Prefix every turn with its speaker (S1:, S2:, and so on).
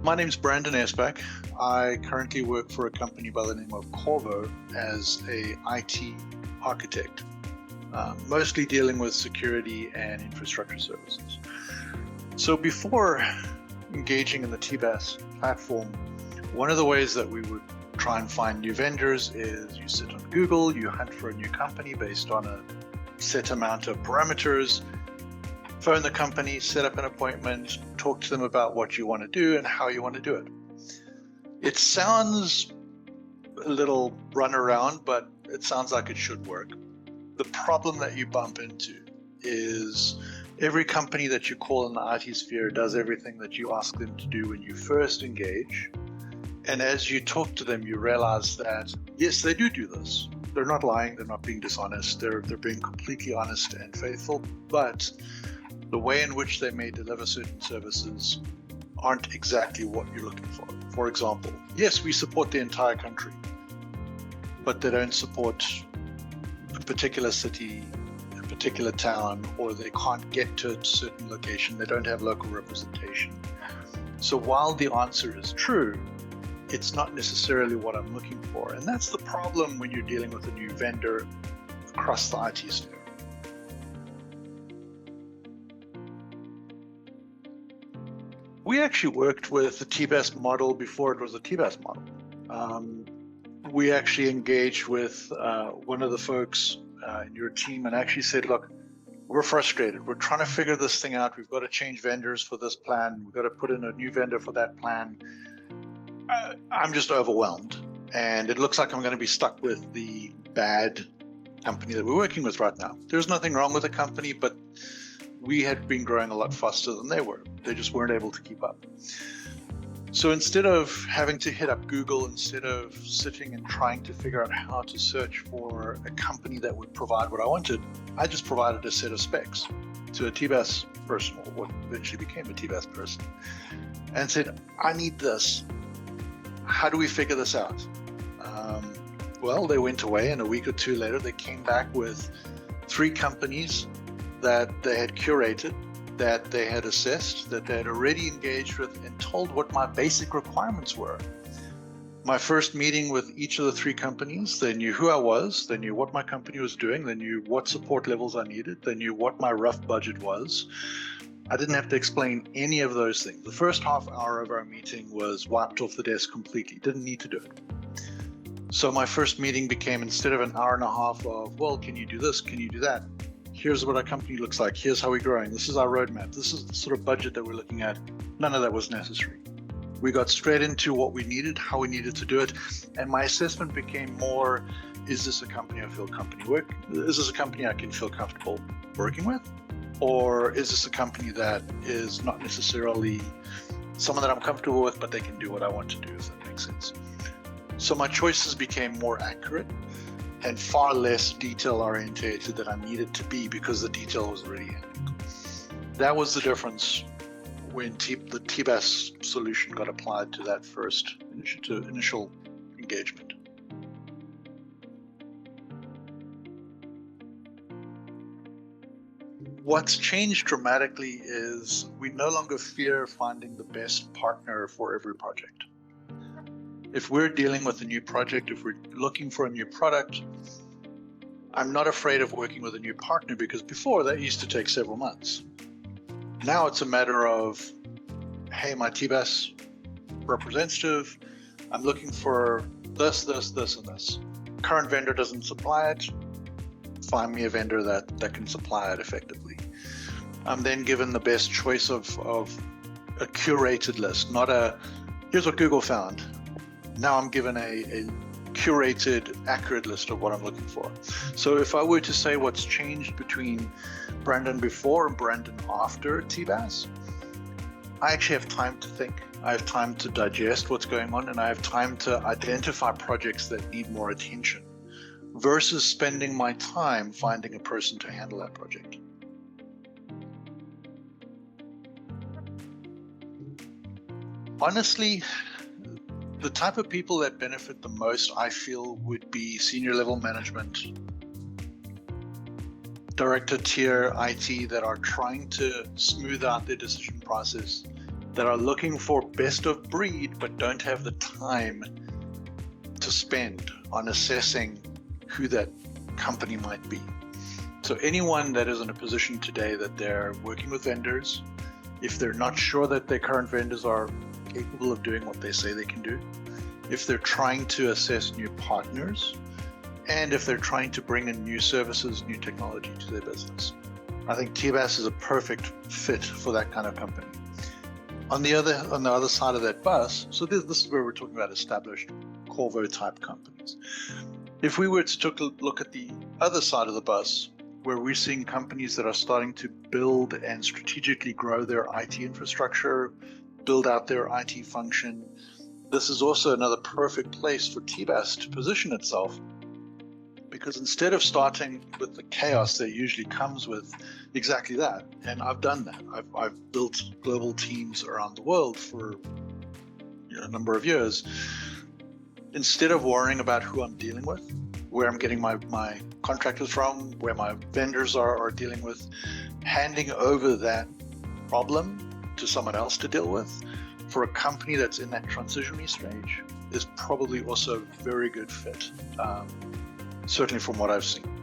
S1: My name's Brandon Esbach. I currently work for a company by the name of Qorvo as a IT architect, mostly dealing with security and infrastructure services. So before engaging in the TBAS platform, one of the ways that we would try and find new vendors is you sit on Google, you hunt for a new company based on a set amount of parameters, phone the company, set up an appointment, talk to them about what you want to do and how you want to do it. It sounds a little run around, but it sounds like it should work. The problem that you bump into is every company that you call in the IT sphere does everything that you ask them to do when you first engage. And as you talk to them, you realize that, yes, they do this. They're not lying, they're not being dishonest, they're being completely honest and faithful, but the way in which they may deliver certain services aren't exactly what you're looking for. For example, yes, we support the entire country, but they don't support a particular city, a particular town, or they can't get to a certain location. They don't have local representation. So while the answer is true, it's not necessarily what I'm looking for. And that's the problem when you're dealing with a new vendor across the IT sphere. We actually worked with the TBAS model before it was a TBAS model. We actually engaged with one of the folks in your team and actually said, look, we're frustrated. We're trying to figure this thing out. We've got to change vendors for this plan. We've got to put in a new vendor for that plan. I'm just overwhelmed. And it looks like I'm going to be stuck with the bad company that we're working with right now. There's nothing wrong with the company, but we had been growing a lot faster than they were. They just weren't able to keep up. So instead of having to hit up Google, instead of sitting and trying to figure out how to search for a company that would provide what I wanted, I just provided a set of specs to a TBAS person, or what eventually became a TBAS person, and said, I need this. How do we figure this out? Well, they went away, and a week or two later, they came back with 3 companies that they had curated, that they had assessed, that they had already engaged with and told what my basic requirements were. My first meeting with each of the 3 companies, they knew who I was, they knew what my company was doing, they knew what support levels I needed, they knew what my rough budget was. I didn't have to explain any of those things. The first half hour of our meeting was wiped off the desk completely, didn't need to do it. So my first meeting became, instead of an hour and a half of, well, can you do this, can you do that? Here's what our company looks like. Here's how we're growing. This is our roadmap. This is the sort of budget that we're looking at. None of that was necessary. We got straight into what we needed, how we needed to do it. And my assessment became more, is this a company I feel is this a company I can feel comfortable working with? Or is this a company that is not necessarily someone that I'm comfortable with, but they can do what I want to do, if that makes sense. So my choices became more accurate and far less detail orientated than I needed to be because the detail was already in. That was the difference when the TBAS solution got applied to that first initial engagement. What's changed dramatically is we no longer fear finding the best partner for every project. If we're dealing with a new project, if we're looking for a new product, I'm not afraid of working with a new partner, because before that used to take several months. Now it's a matter of, hey, my TBAS representative, I'm looking for this, and this. Current vendor doesn't supply it. Find me a vendor that can supply it effectively. I'm then given the best choice of a curated list, not a, here's what Google found. Now I'm given a curated, accurate list of what I'm looking for. So if I were to say what's changed between Brandon before and Brandon after TBAS, I actually have time to think. I have time to digest what's going on, and I have time to identify projects that need more attention versus spending my time finding a person to handle that project. Honestly, the type of people that benefit the most, I feel, would be senior level management, director tier IT that are trying to smooth out their decision process that are looking for best of breed but don't have the time to spend on assessing who that company might be. So anyone that is in a position today that they're working with vendors, if they're not sure that their current vendors are capable of doing what they say they can do, if they're trying to assess new partners, and if they're trying to bring in new services, new technology to their business, I think TBAS is a perfect fit for that kind of company. On the other side of that bus, so this is where we're talking about established Qorvo type companies. If we were to look at the other side of the bus, where we're seeing companies that are starting to build and strategically grow their IT infrastructure, build out their IT function, this is also another perfect place for TBAS to position itself, because instead of starting with the chaos that usually comes with exactly that, and I've done that. I've built global teams around the world for a number of years. Instead of worrying about who I'm dealing with, where I'm getting my contractors from, where my vendors are dealing with, handing over that problem to someone else to deal with, for a company that's in that transitionary stage, is probably also a very good fit, certainly from what I've seen.